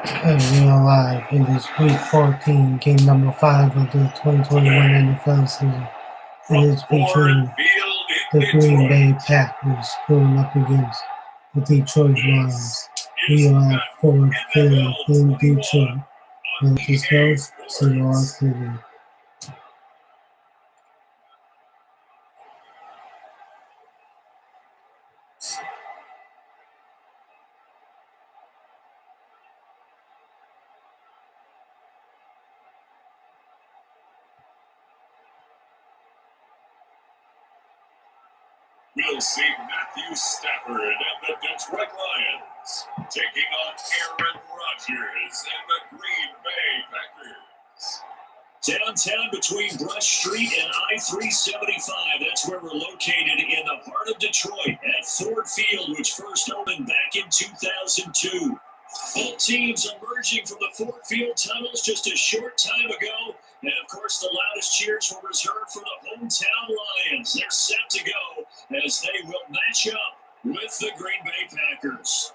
We are live in this week 14, game number 5 of the 2021 NFL season. It is between the Green Bay Packers going up against the Detroit Lions. We are at Ford Field in Detroit. Let us go see our preview. We'll see Matthew Stafford and the Detroit Lions taking on Aaron Rodgers and the Green Bay Packers. Downtown between Brush Street and I-375, that's where we're located in the heart of Detroit at Ford Field, which first opened back in 2002. Both teams emerging from the Ford Field tunnels just a short time ago. And, of course, the loudest cheers were reserved for the hometown Lions. They're set to go as they will match up with the Green Bay Packers.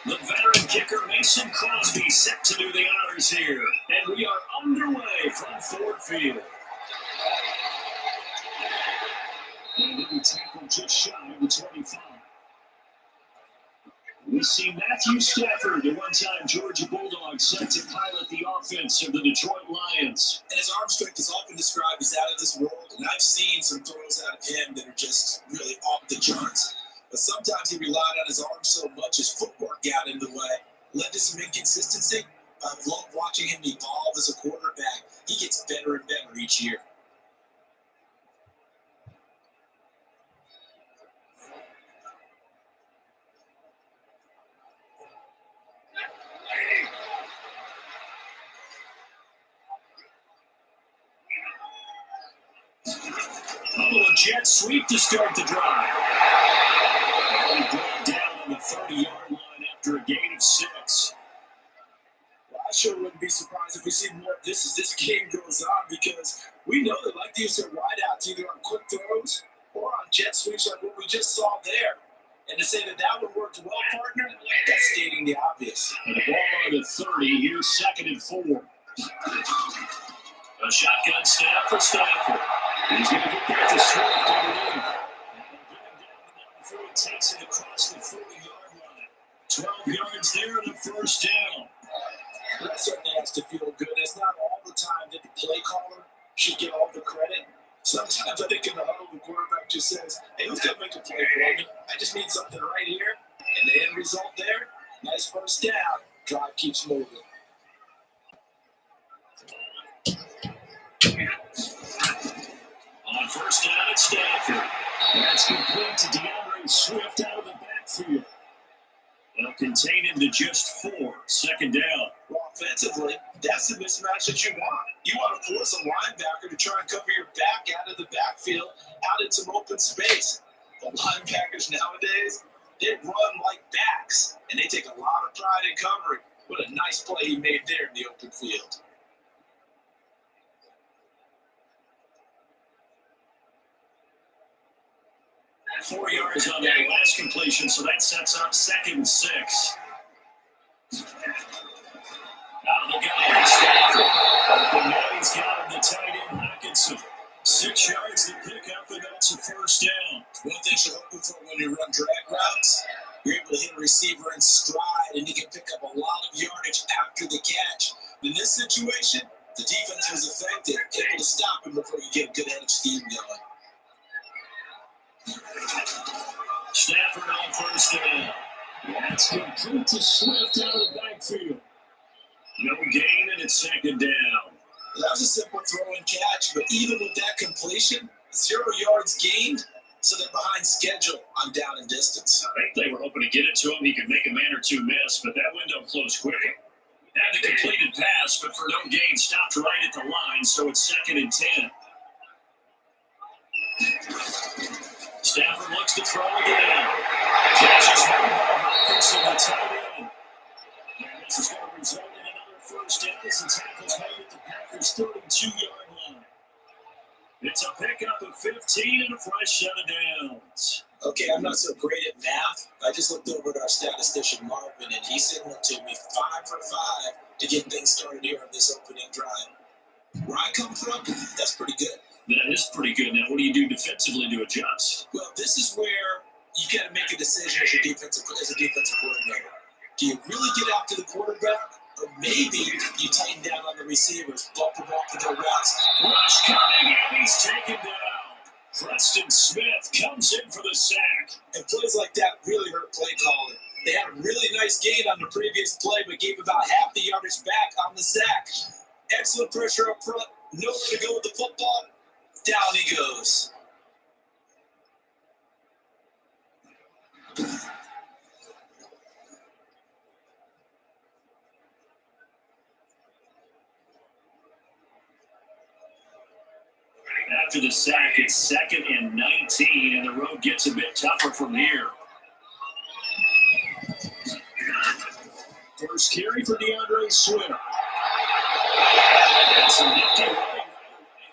The veteran kicker Mason Crosby set to do the honors here. And we are underway from Ford Field. And he tackled just shy of the 25. We see Matthew Stafford, the one-time Georgia Bulldog, set to pilot the offense of the Detroit Lions. And his arm strength is often described as out of this world, and I've seen some throws out of him that are just really off the charts. But sometimes he relied on his arm so much his footwork got in the way, led to some inconsistency. I've loved watching him evolve as a quarterback. He gets better and better each year. A jet sweep to start the drive. And he brought down on the 30-yard line after a gain of 6. Well, I sure wouldn't be surprised if we see more of this as this game goes on, because we know they like to use their wideouts either on quick throws or on jet sweeps like what we just saw there. And to say that one worked well, partner, that's stating the obvious. And the ball on the 30, here's 2nd and 4. A shotgun snap for Stafford. He's going to get back to Swift underneath. And get him down before he takes it across the 40-yard line. 12 yards there on the first down. That certainly has to feel good. It's not all the time that the play caller should get all the credit. Sometimes I think in the huddle, the quarterback just says, hey, who's going to make a play for me? I just need something right here. And the end result there, nice first down. Drive keeps moving. On first down, it's Stafford. That's complete to DeAndre Swift out of the backfield. They'll contain him to just 4. 2nd down. Well, offensively, that's the mismatch that you want. You want to force a linebacker to try and cover your back out of the backfield, out in some open space. The linebackers nowadays, they run like backs, and they take a lot of pride in covering. What a nice play he made there in the open field. And 4 yards on that last completion, so that sets up 2nd and 6. Out of the gun, Stafford. Open now, he's got him, the tight end, Hockenson. 6 yards to pick up, and that's a first down. One thing you're hoping for when you run drag routes, you're able to hit a receiver in stride, and he can pick up a lot of yardage after the catch. In this situation, the defense was effective, able to stop him before you get a good head of steam going. Stafford on first down. That's complete to Swift out of the backfield. No gain, and it's 2nd down. That was a simple throw and catch, but even with that completion, 0 yards gained, so they're behind schedule on down and distance. I think they were hoping to get it to him. He could make a man or two miss, but that window closed quickly. Had the completed pass, but for no gain, stopped right at the line, so it's 2nd and 10. Stafford looks to throw again. Catches one by Hawkinson, the tight end. And this is going to result in another first down as the tackle's made at the Packers' 32-yard line. It's a pickup of 15 and a fresh set of downs. Okay, I'm not so great at math. I just looked over at our statistician Marvin, and he signaled to me 5 for 5 to get things started here on this opening drive. Where I come from, that's pretty good. That is pretty good. Now, what do you do defensively to adjust? Well, this is where you got to make a decision as a defensive coordinator. Do you really get after the quarterback, or maybe you tighten down on the receivers, bump them off to their routes? Rush coming, and he's taken down. Preston Smith comes in for the sack. And plays like that really hurt play calling. They had a really nice gain on the previous play, but gave about half the yardage back on the sack. Excellent pressure up front. Nowhere to go with the football. Down he goes. After the sack, it's 2nd and 19, and the road gets a bit tougher from here. First carry for DeAndre Swift. That's a nifty running right away,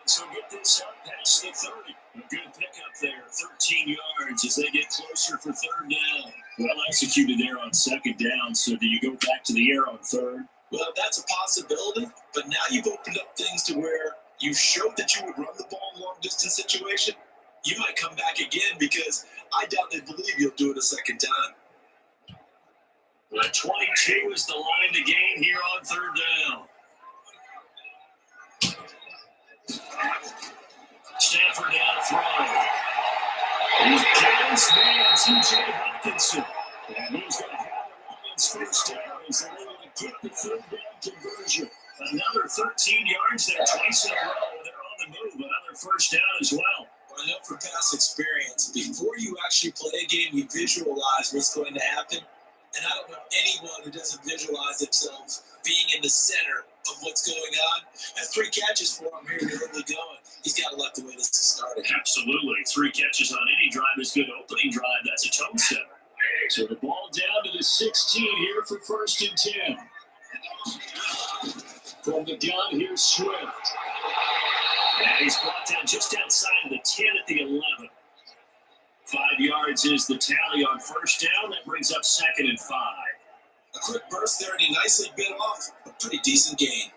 so get this up past the 30. A good pickup there, 13 yards as they get closer for 3rd down. Well executed there on 2nd down, so do you go back to the air on 3rd? Well, that's a possibility, but now you've opened up things to where you showed that you would run the ball in long-distance situation. You might come back again because I doubt they believe you'll do it a 2nd time. The 22 is the line to gain here on 3rd down. Stafford down throwing. He's Kansas man, T.J. Hawkinson. And he's going to have the Lions first down as they're able to get the 3rd down conversion. Another 13 yards there, twice in a row. They're on the move. Another first down as well. Well, I know from past experience, before you actually play a game, you visualize what's going to happen. And I don't know anyone who doesn't visualize themselves being in the center of what's going on. That's 3 catches for him here early going. He's got to like the way this is started. Absolutely. 3 catches on any drive is good. Opening drive, that's a tone setter. So the ball down to the 16 here for 1st and 10. From the gun, here's Swift. And he's brought down just outside of the 10 at the 11. 5 yards is the tally on 1st down. That brings up 2nd and 5. A quick burst there, and he nicely bit off a pretty decent gain.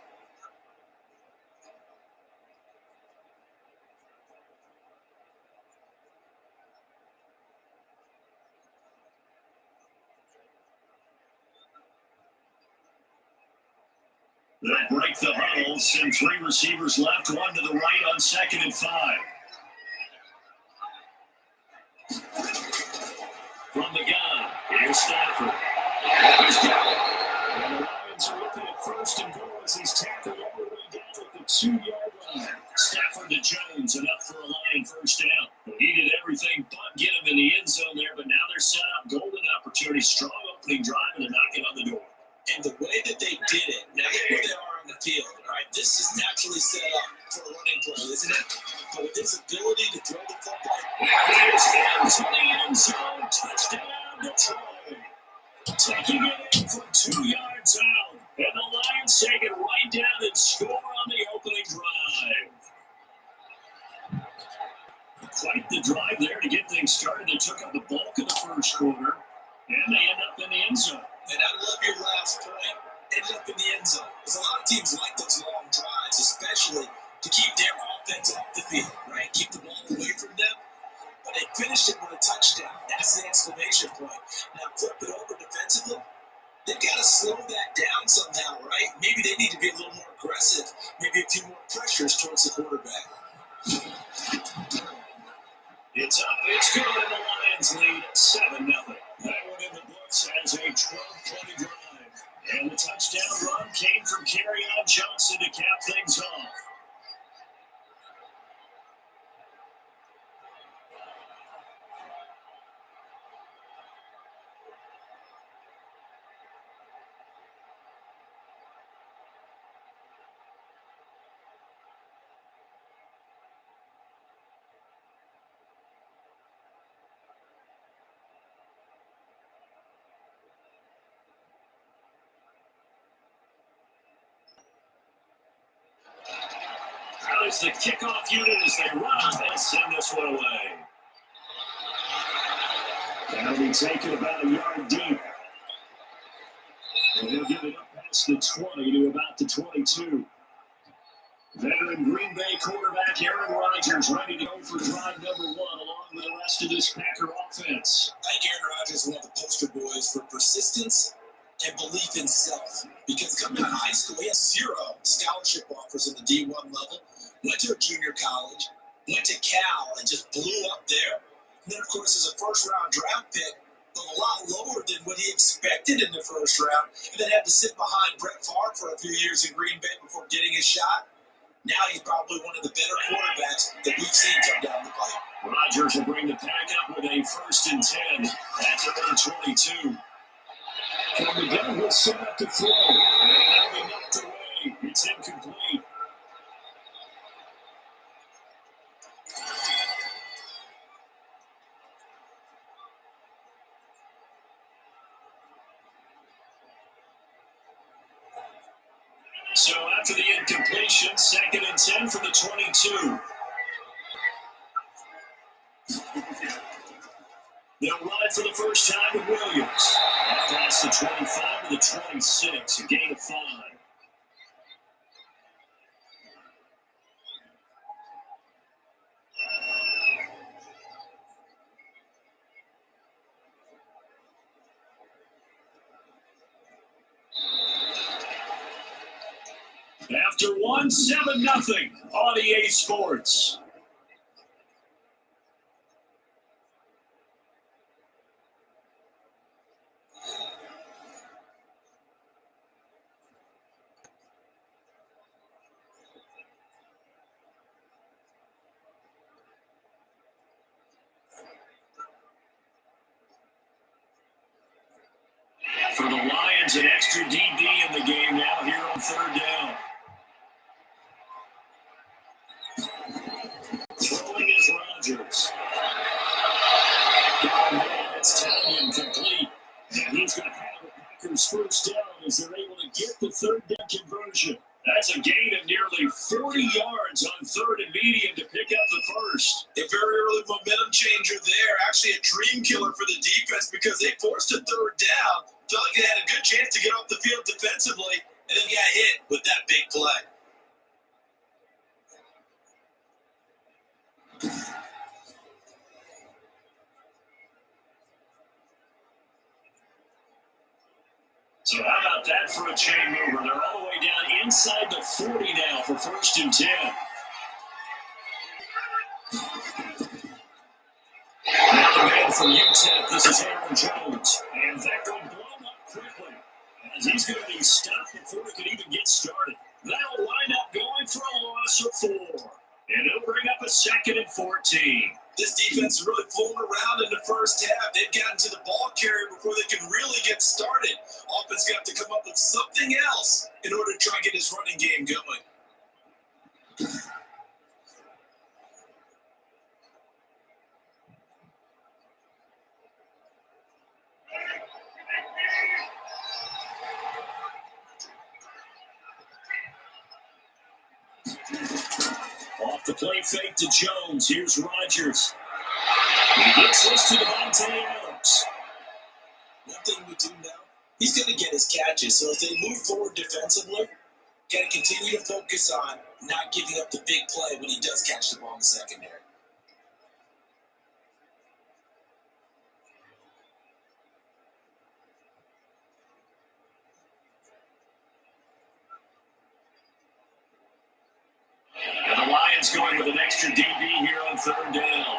They'll break the huddle. Send 3 receivers left, 1 to the right on 2nd and 5. From the gun, here's Stafford. He's got it. And the Lions are looking at 1st and goal as he's tackled all the way down at the 2-yard line. Stafford to Jones, enough for a Lion first down. He did everything but get him in the end zone there, but now they're set up. Golden opportunity, strong opening drive, and a knocking on the door. And the way that they did it, now look where they are on the field. All right, this is naturally set up for a running play, isn't it? But with his ability to throw the football, here's into the end zone, touchdown Detroit. Taking it in from 2 yards out, and the Lions take it right down and score on the opening drive. Quite the drive there to get things started. They took up the bulk of the first quarter, and they end up in the end zone. And I love your last point. Ended up in the end zone. Because a lot of teams like those long drives, especially to keep their offense off the field, right? Keep the ball away from them. But they finished it with a touchdown. That's the exclamation point. Now flip it over defensively. They've got to slow that down somehow, right? Maybe they need to be a little more aggressive. Maybe a few more pressures towards the quarterback. It's up. It's good, and the Lions lead 7-0. That one in the books as a 12-20 drive. And the touchdown run came from Kerryon Johnson to cap things off. is the kickoff unit as they run up and send this one away. That'll be taken about a yard deep. And he'll give it up past the 20 to about the 22. Veteran Green Bay quarterback Aaron Rodgers ready to go for drive number 1 along with the rest of this Packer offense. I think Aaron Rodgers is one of the poster boys for persistence and belief in self. Because coming out of high school, he has 0 scholarship offers in the D1 level, went to a junior college, went to Cal, and just blew up there. And then, of course, as a first-round draft pick, but a lot lower than what he expected in the first round, and then had to sit behind Brett Favre for a few years in Green Bay before getting his shot. Now he's probably one of the better quarterbacks that we've seen come down the pipe. Rodgers will bring the pack up with a 1st and 10 at their own 22. From the gun, he'll set up to throw. And that'll be knocked away. It's incomplete. So after the incompletion, 2nd and 10 from the 22. They'll run it for the first time with Williams. Past the 25 to the 26, a gain of 5. After 1, 7-0 on EA Sports. For the Lions, an extra DB in the game now here on 3rd down. Throwing is Rodgers. It's Tanyan complete. And he's going to have the Packers first down as they're able to get the 3rd down conversion. That's a gain of nearly 40 yards on 3rd and medium to pick up the first. A very early momentum changer there. Actually a dream killer for the defense because they forced a 3rd down. Felt like they had a good chance to get off the field defensively and then got hit with that big play. So how about that for a chain mover? They're all the way down inside the 40 now for 1st and 10. Now the man from UTEP, this is Aaron Jones. And that will blow up quickly as he's going to be stopped before he can even get started. That'll wind up going for a loss of 4. And it'll bring up a 2nd and 14. This defense is really fooling around in the first half. They've gotten to the ball carrier before they can really get started. Offense got to come up with something else in order to try and get his running game going. Off the play fake to Jones. Here's Rodgers. He gets this to Devontae Adams. One thing we do know, he's going to get his catches. So if they move forward defensively, got to continue to focus on not giving up the big play when he does catch the ball in the secondary. And the Lions going with an extra DB here on 3rd down.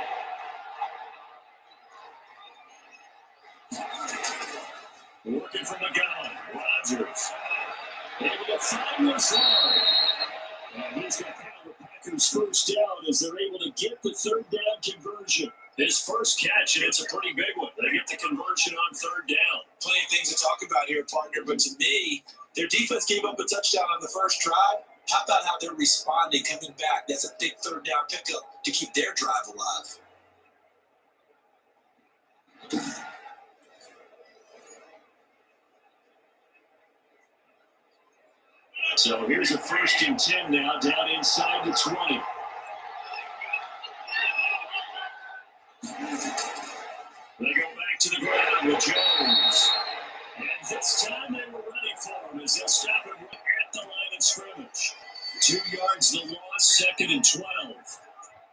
Working from the gun, Rodgers. Able to find this line. And he's going to have the Packers first down as they're able to get the 3rd down conversion. His first catch, and it's a pretty big one. They get the conversion on 3rd down. Plenty of things to talk about here, partner, but to me, their defense gave up a touchdown on the first drive. How about how they're responding, coming back? That's a big 3rd down pickup to keep their drive alive. So here's a 1st and 10 now, down inside the 20. They go back to the ground with Jones. And this time they were ready for him as they'll stop him right at the line of scrimmage. 2 yards the loss, 2nd and 12.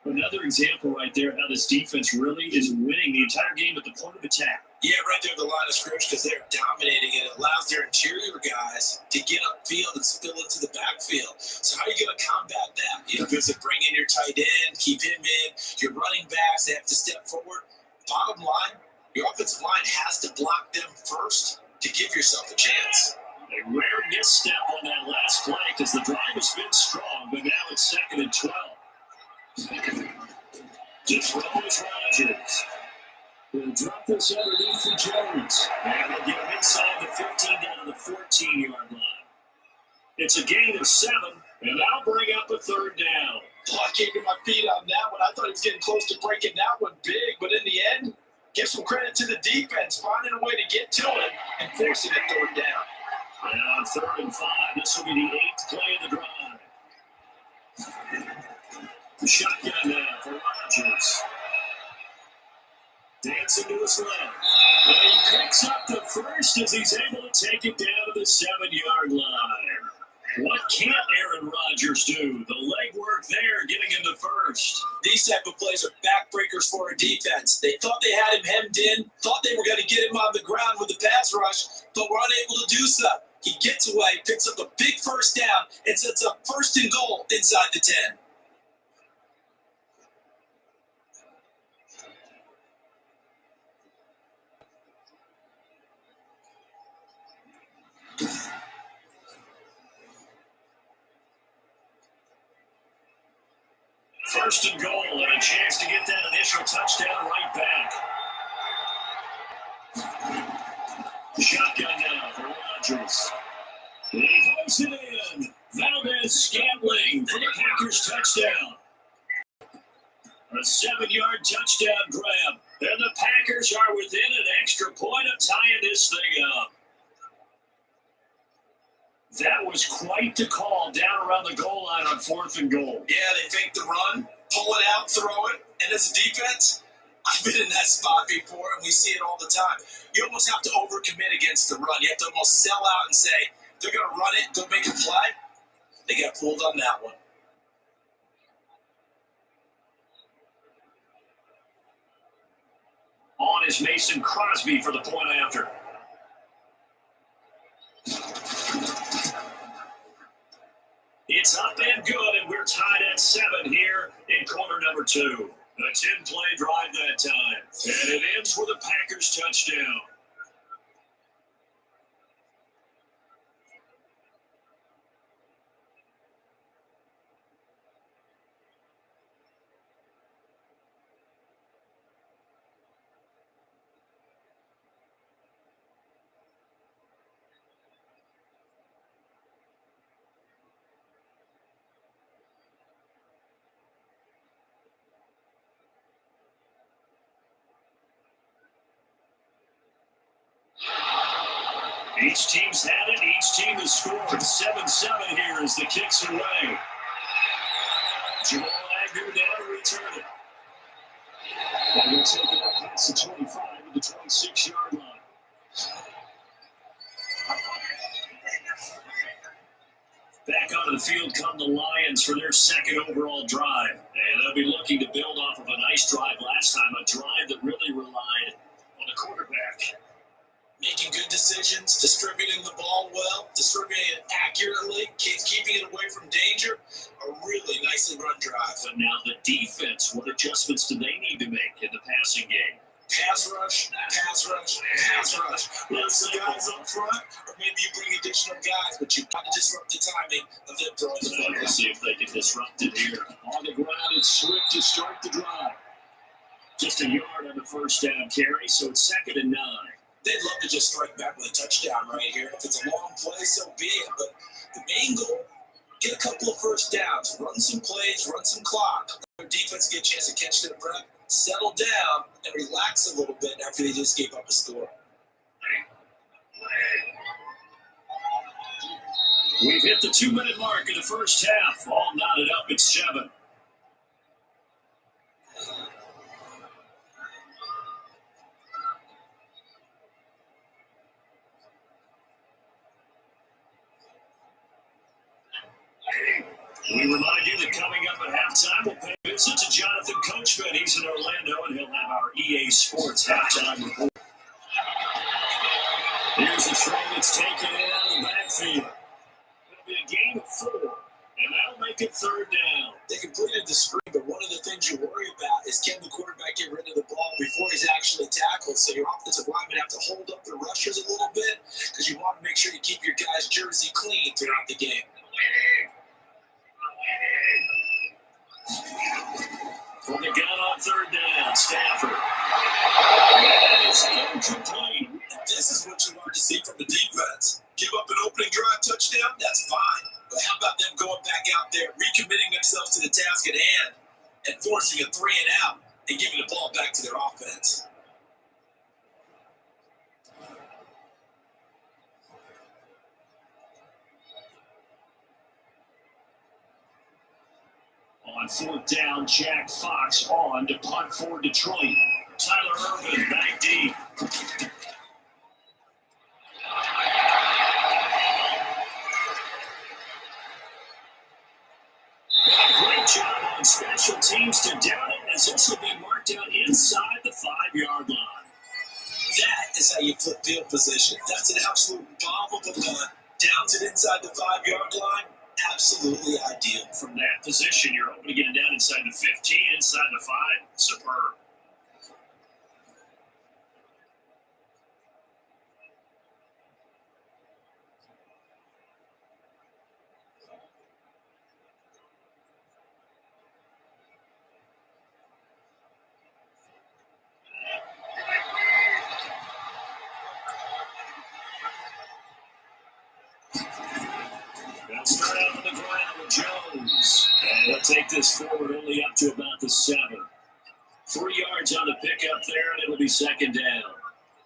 Another example right there how this defense really is winning the entire game at the point of attack. Yeah, right there at the line of scrimmage because they're dominating it. It allows their interior guys to get upfield and spill into the backfield. So how are you going to combat that? You know, because they bring in your tight end, keep him in. Your running backs, they have to step forward. Bottom line, your offensive line has to block them first to give yourself a chance. A rare misstep on that last play because the drive has been strong, but now it's 2nd and 12. To throw is Rodgers. We'll drop this underneath for Jones. And they'll get him inside the 15 down to the 14-yard line. It's a gain of 7, and that'll bring up a 3rd down. Oh, I came to my feet on that one. I thought he was getting close to breaking that one big, but in the end, give some credit to the defense, finding a way to get to it and forcing it 3rd down. And on 3rd and 5, this will be the 8th play of the drive. The shotgun now for Rodgers. Dancing to his left. And he picks up the first as he's able to take it down to the 7-yard line. What can't Aaron Rodgers do? The legwork there, getting him the first. These type of plays are backbreakers for a defense. They thought they had him hemmed in, thought they were going to get him on the ground with the pass rush, but were unable to do so. He gets away, picks up a big 1st down, and sets up 1st and goal inside the 10. First and goal, and a chance to get that initial touchdown right back. Shotgun now for Rodgers. He hooks it in. Valdez-Scantling for the Packers touchdown. A 7-yard touchdown grab. And the Packers are within an extra point of tying this thing up. That was quite the call down around the goal line on 4th and goal. Yeah, they fake the run, pull it out, throw it, and as a defense, I've been in that spot before, and we see it all the time. You almost have to overcommit against the run. You have to almost sell out and say, they're going to run it, go make a play. They got pulled on that one. On is Mason Crosby for the point after. It's up and good, and we're tied at 7 here in quarter number 2. A 10-play drive that time, and it ends with a Packers touchdown. Each team's had it. Each team has scored. 7-7 here as the kick's away. Jamal Agnew now to return it. And they'll take it up past the 25 to the 26-yard line. Back onto the field come the Lions for their 2nd overall drive. And they'll be looking to build off of a nice drive last time, a drive that really relied on the quarterback. Making good decisions, distributing the ball well, distributing it accurately, keeping it away from danger. A really nicely run drive. But now the defense, what adjustments do they need to make in the passing game? Pass rush, pass rush, pass rush. Once the guys up front, or maybe you bring additional guys, but you got to disrupt the timing of them throwing the football. Let's see if they can disrupt it here. On the ground, it's Swift to start the drive. Just a yard on the 1st down carry, so it's 2nd and 9. They'd love to just strike back with a touchdown right here. If it's a long play, so be it. But the main goal, get a couple of 1st downs, run some plays, run some clock. Their defense get a chance to catch their breath, settle down, and relax a little bit after they just gave up a score. We've hit the 2-minute mark in the first half. All knotted up at 7. We remind you that coming up at halftime, we'll pay a visit to Jonathan Coachman. He's in Orlando, and he'll have our EA Sports halftime report. Here's a throw that's taken in out of the backfield. It'll be a gain of 4, and that'll make it 3rd down. They completed the screen, but one of the things you worry about is can the quarterback get rid of the ball before he's actually tackled? So your offensive linemen have to hold up the rushers a little bit because you want to make sure you keep your guys' jersey clean throughout the game. From the gun on 3rd down, Stafford. That is incomplete. This is what you want to see from the defense. Give up an opening drive touchdown, that's fine. But how about them going back out there, recommitting themselves to the task at hand, and forcing a 3 and out, and giving the ball back to their offense? On 4th down, Jack Fox on to punt for Detroit. Tyler Irvin back deep. Great job on special teams to down it, as this will be marked out inside the 5-yard line. That is how you flip field position. That's an absolute bomb of a punt. Downs it inside the 5-yard line. Absolutely ideal. From that position, you're hoping to get it down inside the 15, inside the 5. Superb. They'll start out on the ground with Jones. And he'll take this forward only up to about the 7. 3 yards on the pickup there, and it'll be 2nd down.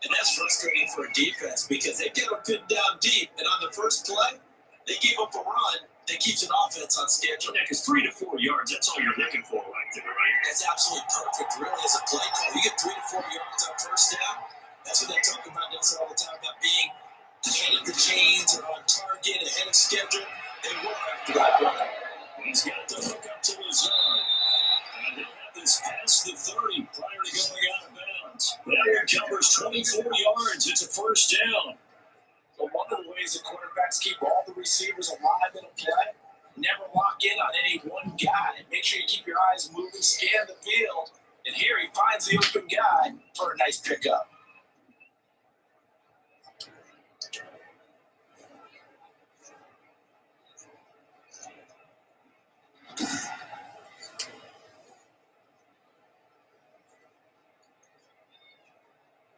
And that's frustrating for a defense because they get them pinned down deep. And on the first play, they give up a run that keeps an offense on schedule. Yeah, because 3 to 4 yards, that's all you're looking for right there, right? That's absolutely perfect, really, as a play call. You get 3 to 4 yards on first down. That's what they talk about this all the time, about being ahead of the chains or on target, ahead of schedule. They were after that run. He's got the hook up to Lazard. And he'll have this past the 30 prior to going out of bounds. That covers 24 yards. It's a 1st down. But one of the ways the quarterbacks keep all the receivers alive in a play, never lock in on any one guy. Make sure you keep your eyes moving, scan the field. And here he finds the open guy for a nice pickup.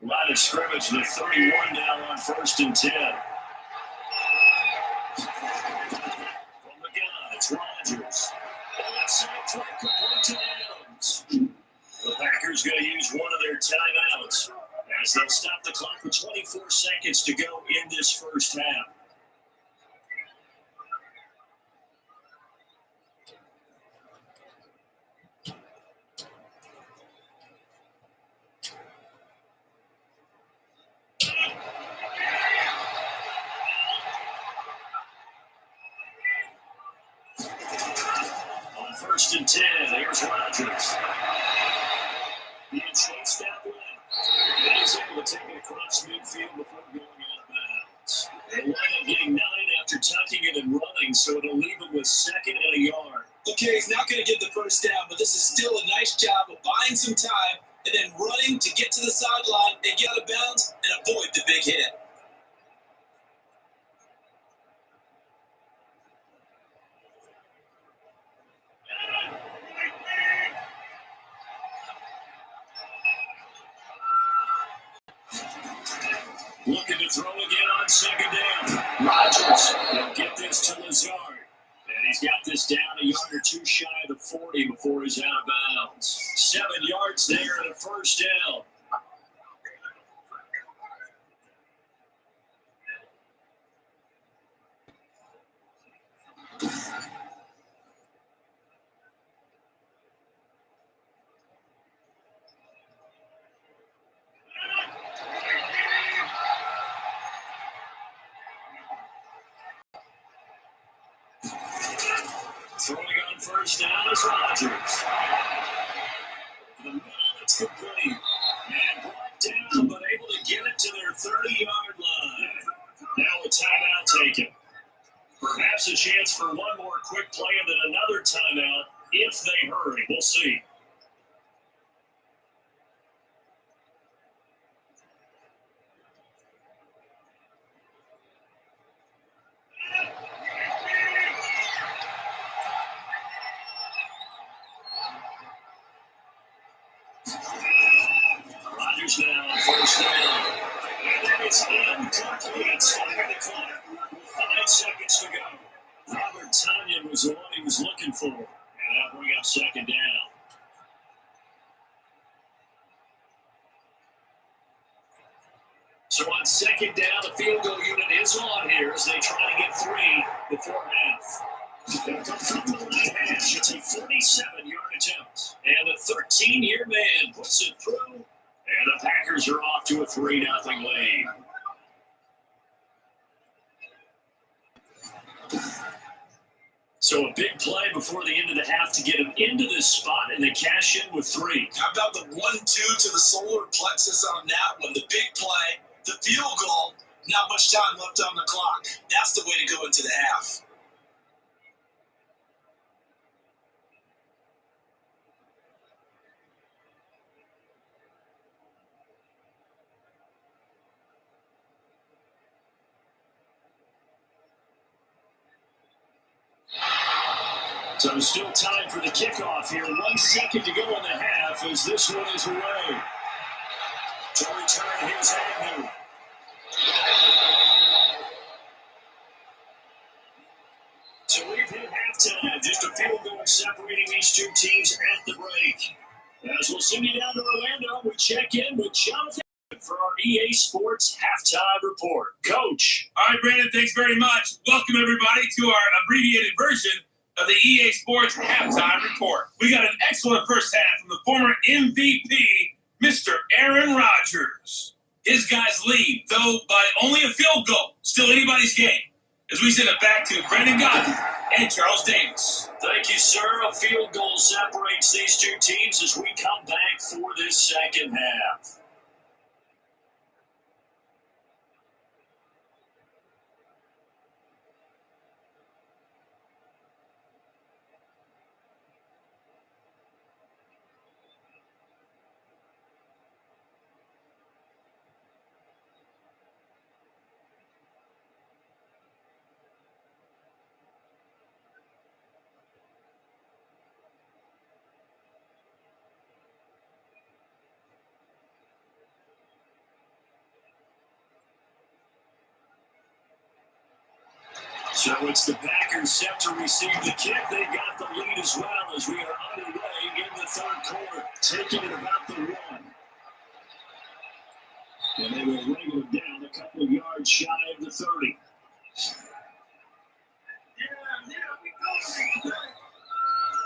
Line of scrimmage, the 31 now on 1st and 10. From the gun, it's Rodgers. Left side throw complete to Adams. The Packers going to use one of their timeouts as they'll stop the clock with 24 seconds to go in this first half. On 1st and 10, here's Rodgers. Being chased out left. And he's able to take it across midfield before going out of bounds. They'll wind up getting 9 after tucking it and running, so it'll leave him with 2nd and a yard. Okay, he's not going to get the first down, but this is still a nice job of buying some time and then running to get to the sideline and get out of bounds and avoid the big hit. Looking to throw again on 2nd down. Rodgers will get this to Lazard. And he's got this down a yard or 2 shy of the 40 before he's out of bounds. 7 yards there and a 1st down. first down is Rodgers. The middle, it's complete. And brought down, but able to get it to their 30-yard line. Now a timeout taken. Perhaps a chance for one more quick play and then another timeout if they hurry. We'll see. Rodgers now first down. And then it's incomplete. Stopping the clock. 5 seconds to go. Robert Tonyan was the one he was looking for. And that'll bring up second down. So on second down, the field goal unit is on here as they try to get 3 before half. From the right hash, it's a 47-yard attempt. And the 13-year man puts it through. And the Packers are off to a 3-0 lead. So a big play before the end of the half to get them into this spot, and they cash in with 3. How about the 1-2 to the solar plexus on that one? The big play, the field goal, not much time left on the clock. That's the way to go into the half. So still time for the kickoff here. 1 second to go in the half as this one is away. To return, here's Agnew. So we've hit halftime. Just a field goal separating these two teams at the break. As we'll send you down to Orlando, we check in with Jonathan for our EA Sports Halftime Report. Coach. All right, Brandon, thanks very much. Welcome, everybody, to our abbreviated version of the EA Sports Halftime Report. We got an excellent first half from the former MVP, Mr. Aaron Rodgers. His guys lead, though by only a field goal. Still anybody's game. As we send it back to Brandon Godden and Charles Davis. Thank you, sir. A field goal separates these two teams as we come back for this second half. So it's the Packers set to receive the kick. They got the lead as well as we are underway in the third quarter, taking it about the 1. And they will wrangle it down a couple of yards shy of the 30.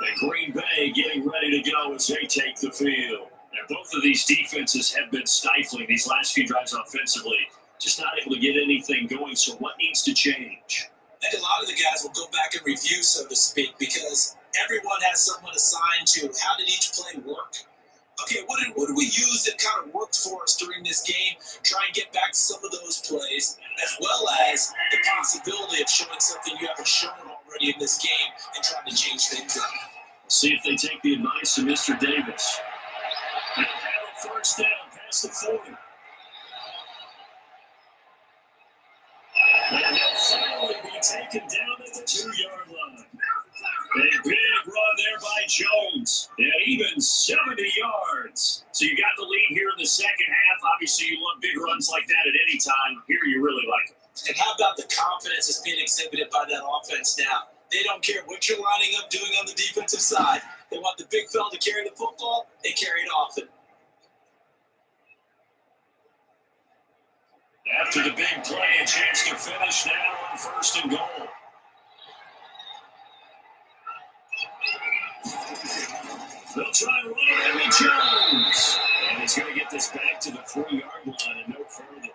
And Green Bay getting ready to go as they take the field. Now, both of these defenses have been stifling these last few drives offensively. Just not able to get anything going, so what needs to change? I think a lot of the guys will go back and review, so to speak, because everyone has someone assigned to how did each play work. Okay, what did we use that kind of worked for us during this game? Try and get back to some of those plays, as well as the possibility of showing something you haven't shown already in this game and trying to change things up. See if they take the advice of Mr. Davis. And have a first down past the 40. And they'll finally be taken down at the 2-yard line. A big run there by Jones. And even 70 yards. So you got the lead here in the second half. Obviously, you love big runs like that at any time. Here, you really like it. And how about the confidence that's being exhibited by that offense now? They don't care what you're lining up doing on the defensive side. They want the big fella to carry the football. They carry it often. After the big play, a chance to finish now on 1st and goal. They'll try to run it with Jones. And he's going to get this back to the 3-yard line and no further.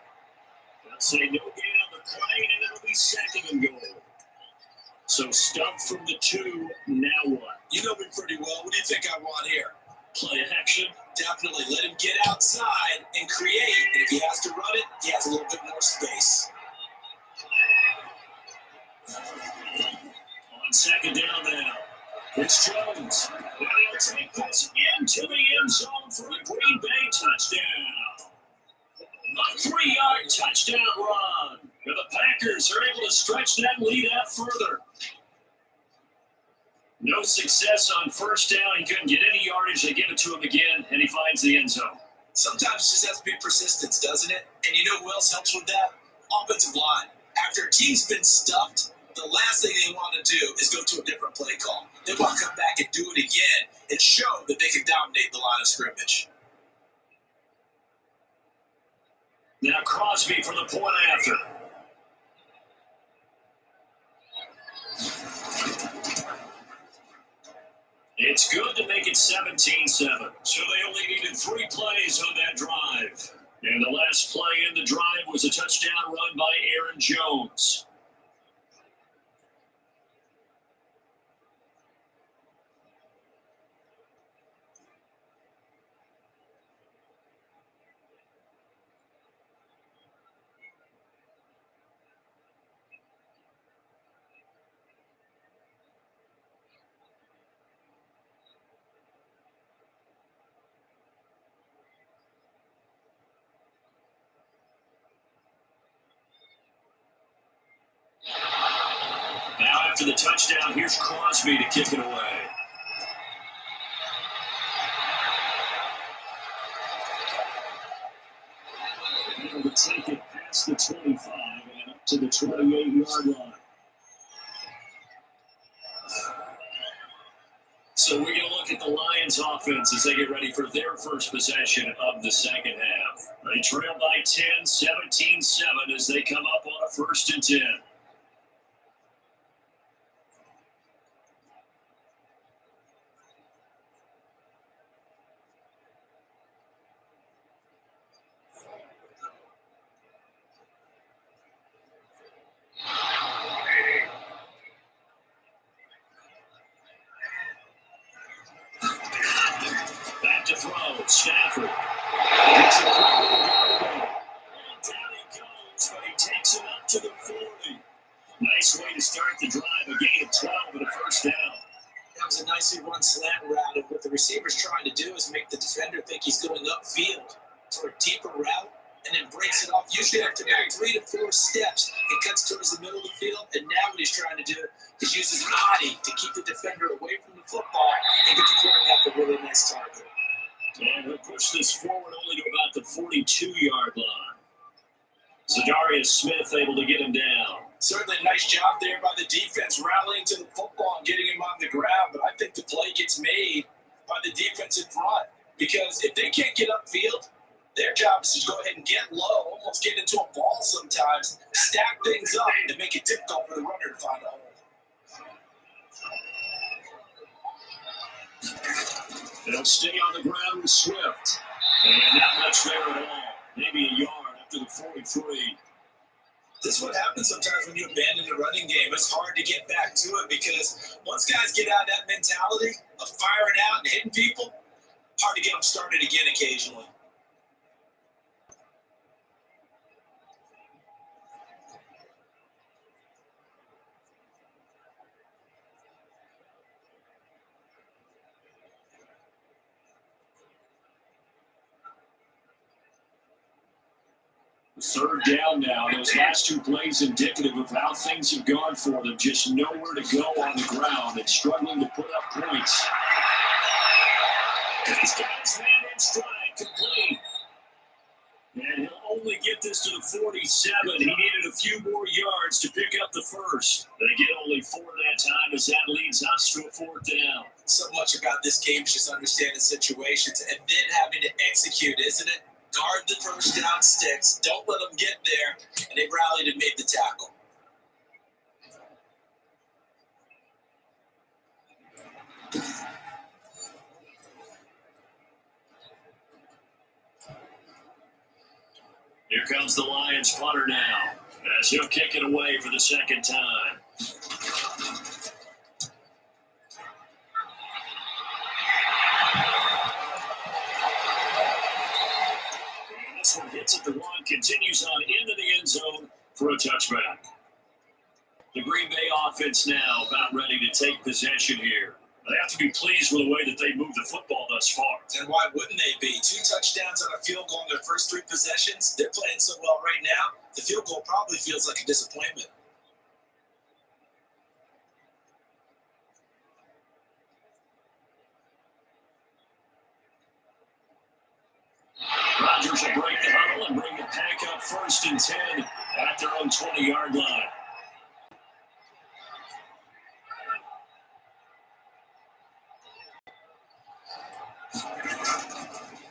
They'll say no gain on the play, and it'll be 2nd and goal. So stuff from the 2, now what? You know me pretty well. What do you think I want here? Play action. Definitely let him get outside and create. And if he has to run it, he has a little bit more space. On second down now. It's Jones. And he'll take this into the end zone for a Green Bay touchdown. A 3-yard touchdown run. And the Packers are able to stretch that lead out further. No success on first down. He couldn't get any yardage. They give it to him again, and he finds the end zone. Sometimes it just has to be persistence, doesn't it? And you know who else helps with that? Offensive line. After a team's been stuffed, the last thing they want to do is go to a different play call. They want to come back and do it again and show that they can dominate the line of scrimmage. Now Crosby for the point after. It's good to make it 17-7. So they only needed 3 plays on that drive. And the last play in the drive was a touchdown run by Aaron Jones. Now after the touchdown, here's Crosby to kick it away. Able to take it past the 25 and up to the 28-yard line. So we're going to look at the Lions offense as they get ready for their first possession of the second half. They trail by 10, 17-7 as they come up on a 1st and 10. Back to throw. Stafford. Gets it down he goes, but he takes it up to the 40. Nice way to start the drive. A gain of 12 and a 1st down. That was a nicely run slant route. And what the receiver's trying to do is make the defender think he's going upfield for a deeper route and then breaks it off. Usually after about 3 to 4 steps, it cuts towards the middle of the field. And now what he's trying to do is use his body to keep the defender away from the football and get the quarterback a really nice target. And he'll push this forward only to about the 42-yard line. Zadarius Smith able to get him down. Certainly a nice job there by the defense rallying to the football and getting him on the ground. But I think the play gets made by the defense in front. Because if they can't get upfield, their job is to go ahead and get low, almost get into a ball sometimes, stack things up, and make it difficult for the runner to find a hole. They'll stay on the ground with Swift. And not much there at all. Maybe a yard up to the 43. This is what happens sometimes when you abandon the running game. It's hard to get back to it because once guys get out of that mentality of firing out and hitting people, hard to get them started again occasionally. Third down now. Those last 2 plays indicative of how things have gone for them. Just nowhere to go on the ground and struggling to put up points. He's got his man in stride, complete. And he'll only get this to the 47. He needed a few more yards to pick up the first. They get only 4 that time as that leads us to a 4th down. So much about this game is just understanding situations and then having to execute, isn't it? Guard the first down sticks. Don't let them get there. And they rallied and made the tackle. Here comes the Lions punter now, as he'll kick it away for the second time. the one, continues on into the end zone for a touchback. The Green Bay offense now about ready to take possession here. They have to be pleased with the way that they moved the football thus far. And why wouldn't they be? 2 touchdowns on a field goal in their first 3 possessions. They're playing so well right now, the field goal probably feels like a disappointment. Rodgers will break the huddle and bring it back up 1st and 10 at their own 20-yard line.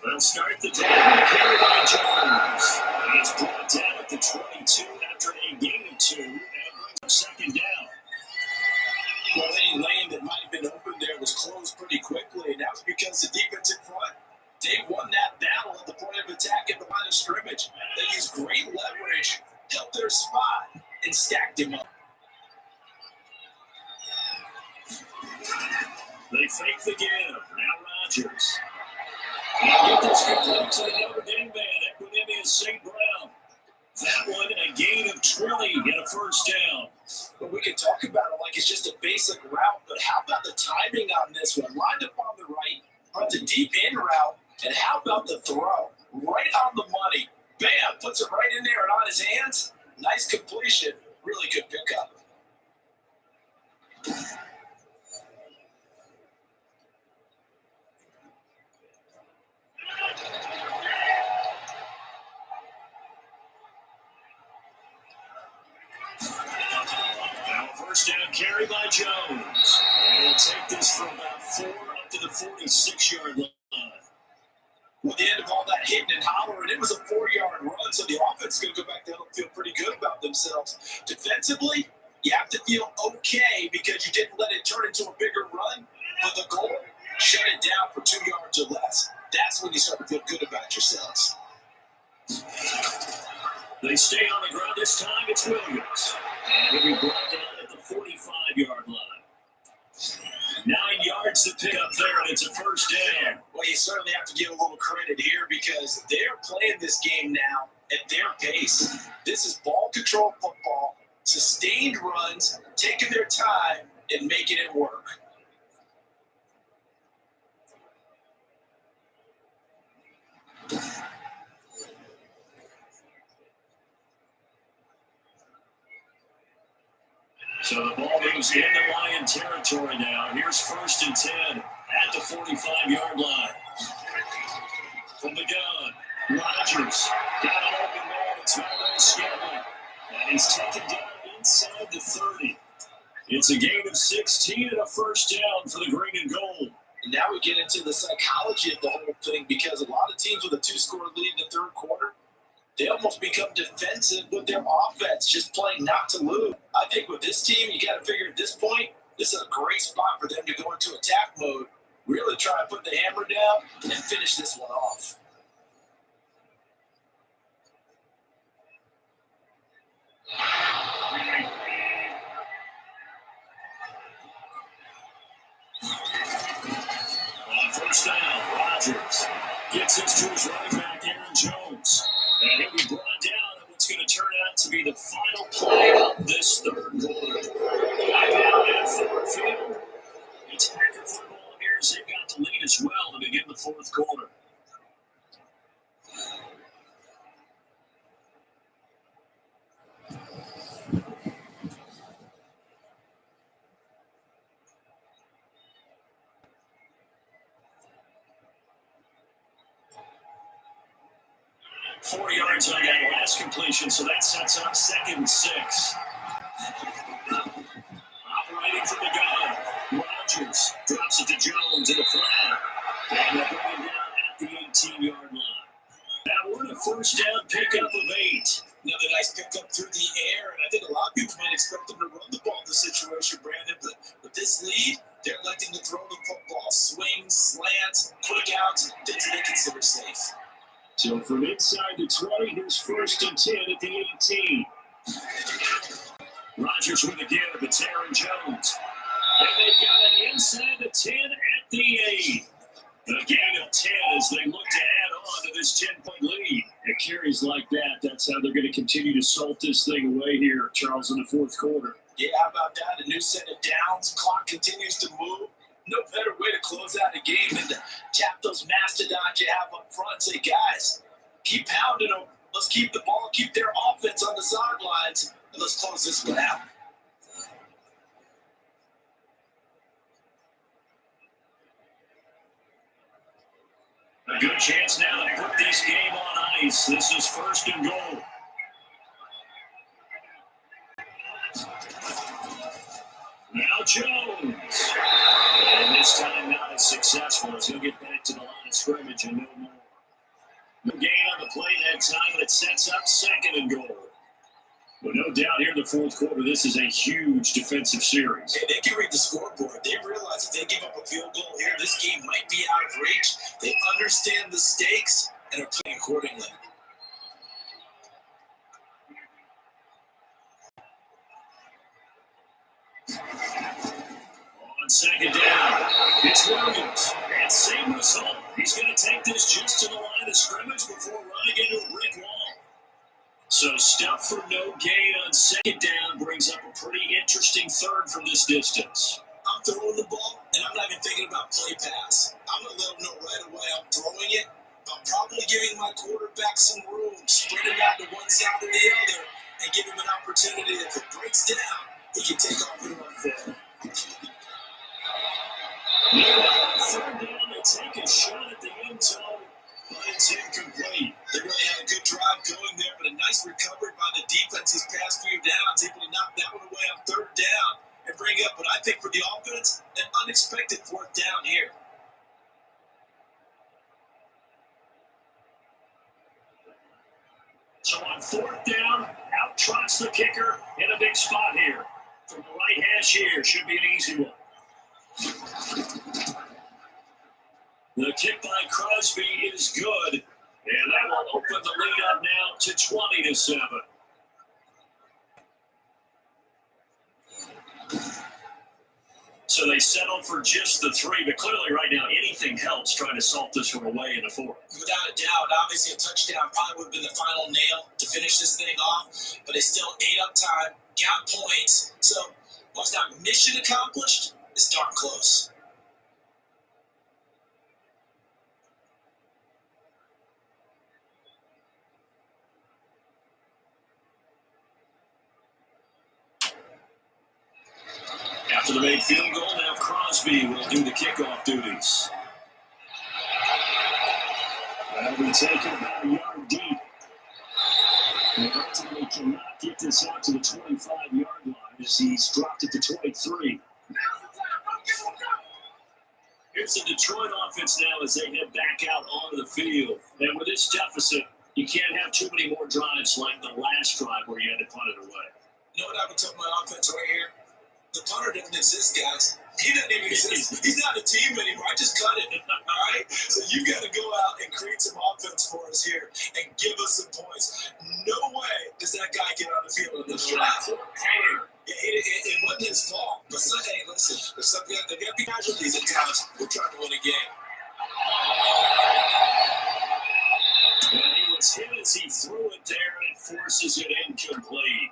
They'll start the drive carried by Jones. He's brought down at the 22 after a gain of 2 and brings up 2nd down. Well, any lane that might have been open there was closed pretty quickly, and that was because the defense in front, they won that battle at the point of attack at the line of scrimmage. They used great leverage, held their spot, and stacked him up. They fake the give. Now Rodgers. And get this complete to the Notre Dame man. Equinemius St. Brown. That one, a gain of 20 and a 1st down. But we can talk about it like it's just a basic route, but how about the timing on this one? Lined up on the right, runs a deep in route, and how about the throw? Right on the money. Bam! Puts it right in there and on his hands. Nice completion. Really good pickup. Now 1st down carry by Jones. And he'll take this from about 4 up to the 46-yard line. With the end of all that hitting and hollering, it was a 4-yard run, so the offense is going to go back there and feel pretty good about themselves. Defensively, you have to feel okay because you didn't let it turn into a bigger run, but the goal, shut it down for 2 yards or less. That's when you start to feel good about yourselves. They stay on the ground this time. It's Williams. And he'll be brought down at the 45-yard line. 9 yards to pick up there, and it's a 1st down. Well, you certainly have to give a little credit here because they're playing this game now at their pace. This is ball control football, sustained runs, taking their time, and making it work. So the ball moves into Lion territory now. Here's 1st and 10 at the 45-yard line. From the gun, Rodgers got an open man. It's Tyrone Scantling. And he's taken down inside the 30. It's a gain of 16 and a 1st down for the green and gold. And now we get into the psychology of the whole thing because a lot of teams with a 2-score lead in the 3rd quarter, they almost become defensive with their offense, just playing not to lose. I think with this team, you got to figure at this point, this is a great spot for them to go into attack mode, really try and put the hammer down, and finish this one off. On 1st down, Rodgers gets this to his running back, Aaron Jones. And he'll be brought down in what's going to turn out to be the final play of this 3rd quarter. Down at Ford Field. It's Packer football here as they've got the lead as well to begin the 4th quarter. Yards on that last completion, so that sets up 2nd and 6. Operating from the gun, Rodgers drops it to Jones in the flat, and they're going down at the 18-yard line. That one, a 1st down pickup of 8. Another nice pickup through the air, and I think a lot of people might expect them to run the ball in this situation, Brandon, but with this lead, they're electing to throw the football. Swings, slants, quick outs, things that they consider safe. So from inside the 20, here's 1st and 10 at the 18. Rodgers with a give. It's Aaron Jones. And they've got it inside the 10 at the 8. A gain of 10 as they look to add on to this 10-point lead. At carries like that, that's how they're going to continue to salt this thing away here, Charles, in the fourth quarter. Yeah, how about that? A new set of downs. Clock continues to move. No better way to close out a game than to tap those mastodons you have up front and say, guys, keep pounding them. Let's keep the ball, keep their offense on the sidelines, and let's close this one out. A good chance now to put this game on ice. This is first and goal. Now Jones. And this time not as successful as he'll get back to the line of scrimmage and no more. No gain on the play that time, but it sets up second and goal. Well, no doubt here in the fourth quarter, this is a huge defensive series. Hey, they can read the scoreboard. They realize if they give up a field goal here, this game might be out of reach. They understand the stakes and are playing accordingly. On second down, it's Williams. And same result. He's going to take this just to the line of scrimmage before running into a brick wall. So stuff for no gain on second down brings up a pretty interesting third from this distance. I'm throwing the ball, and I'm not even thinking about play pass. I'm going to let them know right away I'm throwing it. I'm probably giving my quarterback some room, spread him out to one side or the other, and give him an opportunity. If it breaks down, he can take off and run for it. Meanwhile, third down, they take a shot at the end zone, but it's incomplete. They really had a good drive going there, but a nice recovery by the defense these past few downs, able to knock that one away on third down and bring up what I think for the offense, an unexpected fourth down here. So on fourth down, out trots the kicker in a big spot here. From the right hash here, should be an easy one. The kick by Crosby is good, and that will open the lead up now to 20-7. So they settle for just the three, but clearly right now anything helps trying to salt this one away in the fourth. Without a doubt, obviously a touchdown probably would have been the final nail to finish this thing off, but they still ate up time, got points, so while it's not mission accomplished, it's darn close. After the made field goal, now Crosby will do the kickoff duties. That'll be taken about a yard deep. And ultimately cannot get this out to the 25-yard line as he's dropped at the 23. Here's the Detroit offense now as they head back out onto the field. And with this deficit, you can't have too many more drives like the last drive where you had to punt it away. You know what I would tell my offense right here? The punter doesn't exist, guys. He doesn't even exist. He's not a team anymore. I just cut it. All right? So you got to go out and create some offense for us here and give us some points. No way does that guy get on the field in this drive. It wasn't his fault. But hey, listen, there's something there got to be casualties at times. We're trying to win a game. And he was hit as he threw it there, and it forces it incomplete.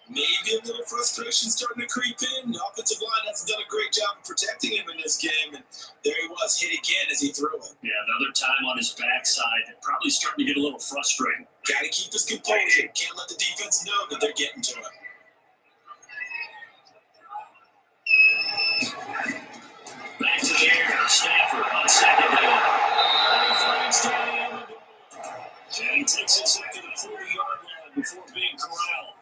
Maybe a little frustration starting to creep in. The offensive line hasn't done a great job of protecting him in this game, and there he was, hit again as he threw it. Yeah, another time on his backside. Probably starting to get a little frustrated. Got to keep his composure. Can't let the defense know that they're getting to him. Back to the air. Stafford on second down. And he finds Danny on the goal. And he takes it back to the 40-yard line before being corralled.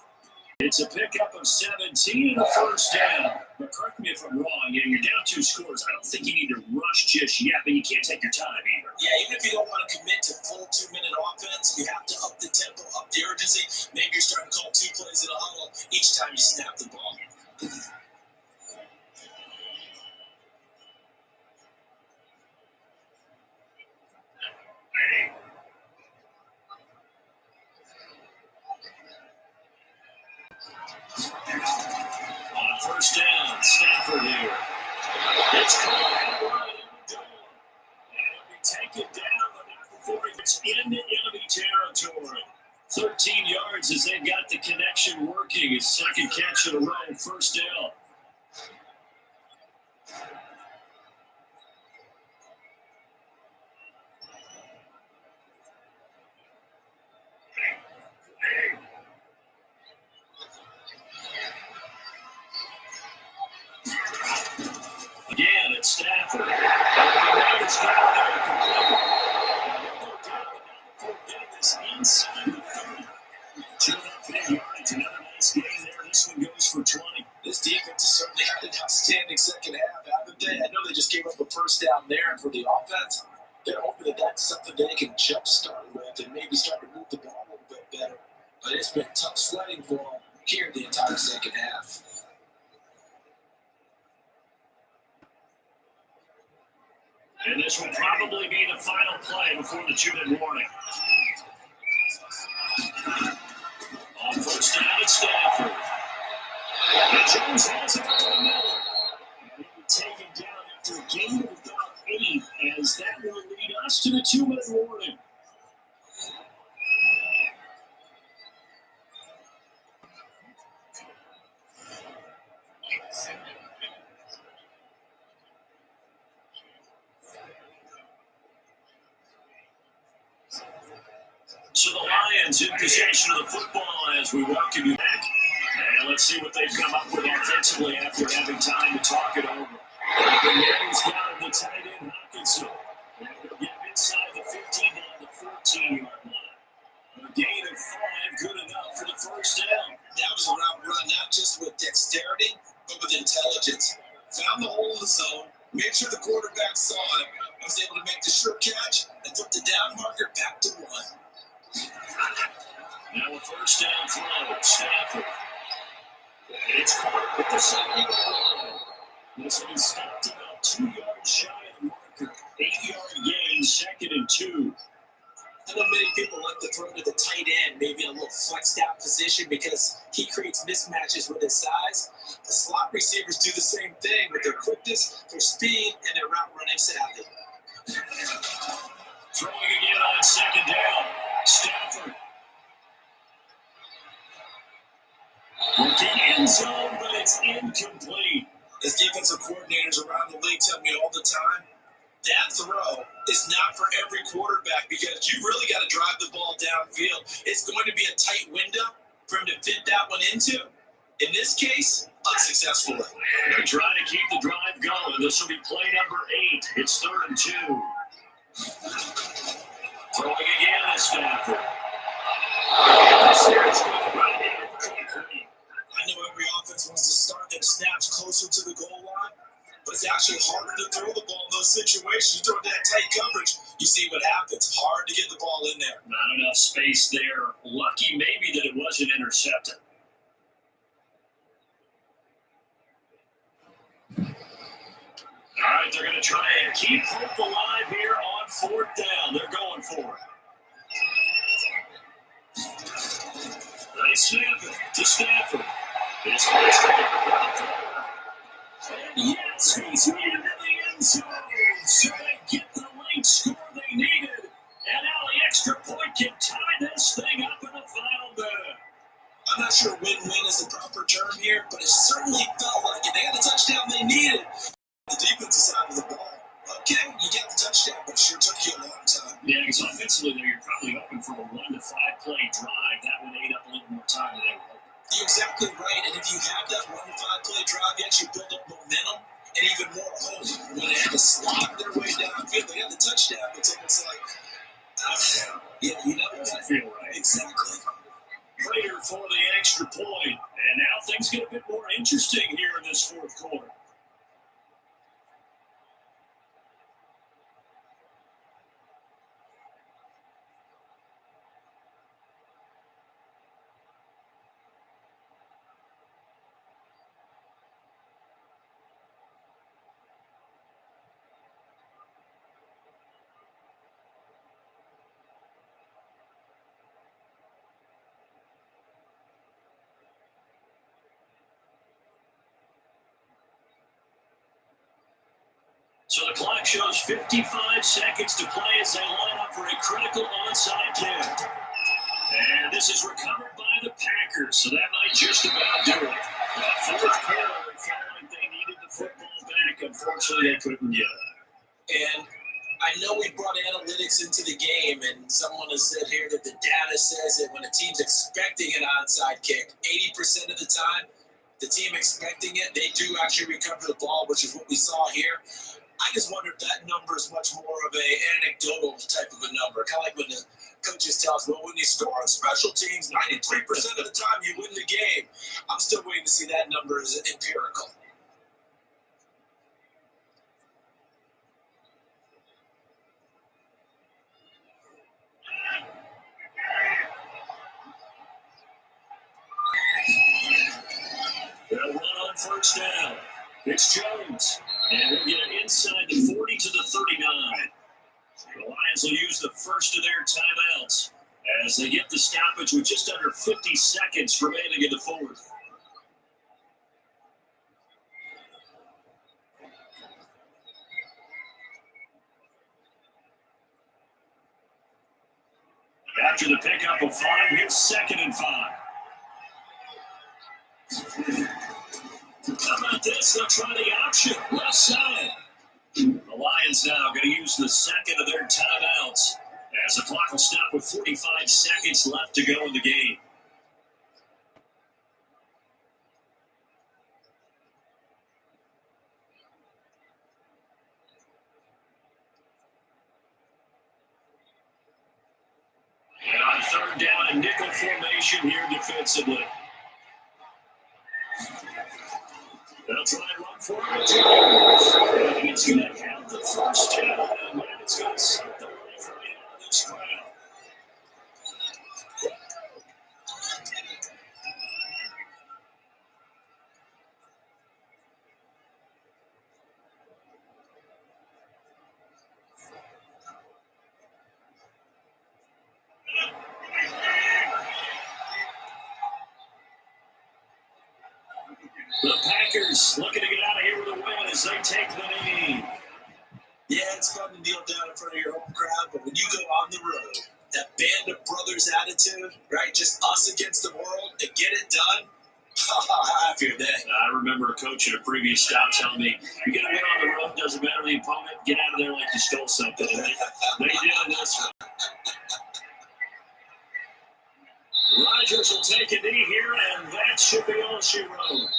It's a pickup of 17 and a first down. But correct me if I'm wrong. You're down 2 scores. I don't think you need to rush just yet, but you can't take your time either. Yeah, even if you don't want to commit to full 2-minute offense, you have to up the tempo, up the urgency. Maybe you're starting to call 2 plays in a huddle each time you snap the ball. On first down, Stafford here. It's caught right in the dome. And it'll be taken down, but not before he gets into enemy territory. 13 yards as they got the connection working. His second catch in a row, first down. Again, it's Stafford. It's down there completely. Getting this inside the 30. 2.5 yards, another nice gain there. This one goes for 20. This defense has certainly had an outstanding second half, haven't they? I know they just gave up a first down there, and for the offense, they're hoping that that's something they can jumpstart with and maybe start to move the ball a little bit better. But it's been tough sledding for them here the entire second half. And this will probably be the final play before the 2-minute warning. On first down, it's Stafford. And Jones has it over the middle. And taken down after a gain of about 8, as that will lead us to the 2-minute warning. So the Lions in possession of the football as we welcome you back. And let's see what they've come up with offensively after having time to talk it over. He's got the tight end Hawkinson. And he'll get him inside the 15 down the 14-yard line. A gain of 5, good enough for the first down. That was a route run, not just with dexterity, but with intelligence. Found the hole in the zone, made sure the quarterback saw it, was able to make the sure catch, and put the down marker back to 1. Now a first down throw. Stafford. It's caught with the second goal. This one stopped about 2 yards shy of the marker. 8-yard gain, 2nd and 2. I know many people like to throw to the tight end, maybe in a little flexed out position because he creates mismatches with his size. The slot receivers do the same thing with their quickness, their speed, and their route running savvy. Throwing again on second down. Stafford. Looking end zone, but it's incomplete. As defensive coordinators around the league tell me all the time, that throw is not for every quarterback because you've really got to drive the ball downfield. It's going to be a tight window for him to fit that one into. In this case, unsuccessfully. They're trying to keep the drive going. This will be play number 8. It's 3rd and 2. Throwing again at Stafford. I know every offense wants to start their snaps closer to the goal line, but it's actually harder to throw the ball in those situations. You throw it that tight coverage, you see what happens. Hard to get the ball in there. Not enough space there. Lucky maybe that it wasn't intercepted. All right, they're going to try and keep hope alive here on 4th down. They're going for it. Nice snap to Stafford. This one's caught. And yes, he's into the end zone. So they get the late score they needed. And now the extra point can tie this thing up in the final minute. I'm not sure win-win is the proper term here, but it certainly felt like it. They got the touchdown they needed. The defensive side of the ball. Okay, you got the touchdown, but it sure took you a long time. Yeah, because offensively, though, you're probably hoping for a 1 to 5 play drive. That would ate up a little more time than they were hoping. You're exactly right, and if you have that 1 to 5 play drive, you actually build up momentum and even more hope when they have to slog their way downfield. They got the touchdown, but then it's like, yeah, you know what? Doesn't feel right. Exactly. Prater for the extra point. And now things get a bit more interesting here in this 4th quarter. So the clock shows 55 seconds to play as they line up for a critical onside kick. And And this is recovered by the Packers, so that might just about do it. Fourth quarter, it felt like they needed the football back. Unfortunately, they couldn't get it. And I know we brought analytics into the game, and someone has said here that the data says that when a team's expecting an onside kick, 80% of the time, the team expecting it, they do actually recover the ball, which is what we saw here. I just wonder if that number is much more of an anecdotal type of a number, kind of like when the coaches tell us, well, when you score on special teams, 93% of the time you win the game. I'm still waiting to see that number as empirical. They'll run on first down. It's Jones. And we'll get it inside the 40 to the 39. The Lions will use the first of their timeouts as they get the stoppage with just under 50 seconds remaining in the fourth. After the pickup of 5, here's 2nd and 5. How about this? They'll try the option. Left side. The Lions now going to use the second of their timeouts as the clock will stop with 45 seconds left to go in the game. And on third down, a nickel formation here defensively. They'll try and run for it. And it's going to have the first down, and then it's going to set the referee on this crowd. The Packers looking to get out of here with a win as they take the knee. Yeah, it's fun to kneel down in front of your home crowd, but when you go on the road, that band of brothers attitude, right? Just us against the world to get it done. Happy with that. I remember a coach at a previous stop telling me, you get a win on the road, doesn't matter the opponent, get out of there like you stole something. And they did in this one. Rodgers will take a knee here, and that should be all she wrote.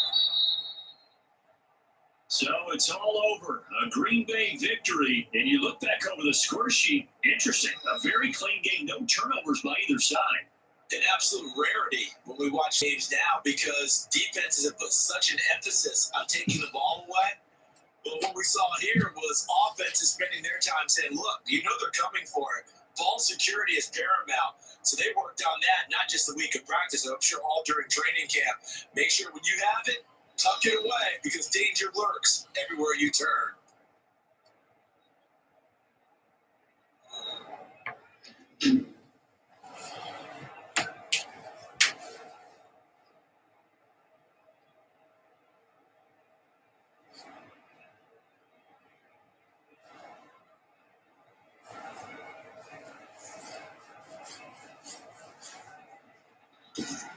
So it's all over. A Green Bay victory. And you look back over the score sheet, interesting. A very clean game, no turnovers by either side. An absolute rarity when we watch games now because defenses have put such an emphasis on taking the ball away. But what we saw here was offenses spending their time saying, look, you know they're coming for it. Ball security is paramount. So they worked on that, not just the week of practice, I'm sure all during training camp. Make sure when you have it, tuck it away because danger lurks everywhere you turn.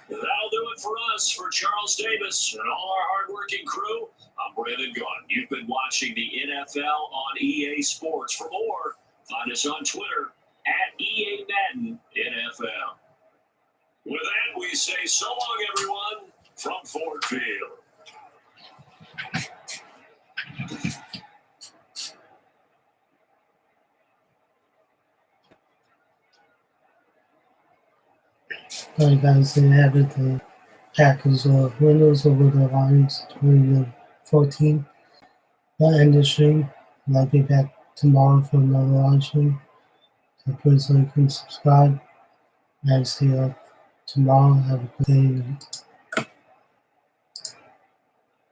That'll do it for us, for Charles Davis and all our hardworking crew. I'm Brandon Gaughan. You've been watching the NFL on EA Sports. For more, find us on Twitter at EA Madden NFL. With that, we say so long, everyone, from Ford Field. All right, guys, there you have it. The Packers winners over the Lions 20-14. I'll end the stream. I'll be back tomorrow for another live stream. So please like and subscribe. And see you tomorrow. Have a good day.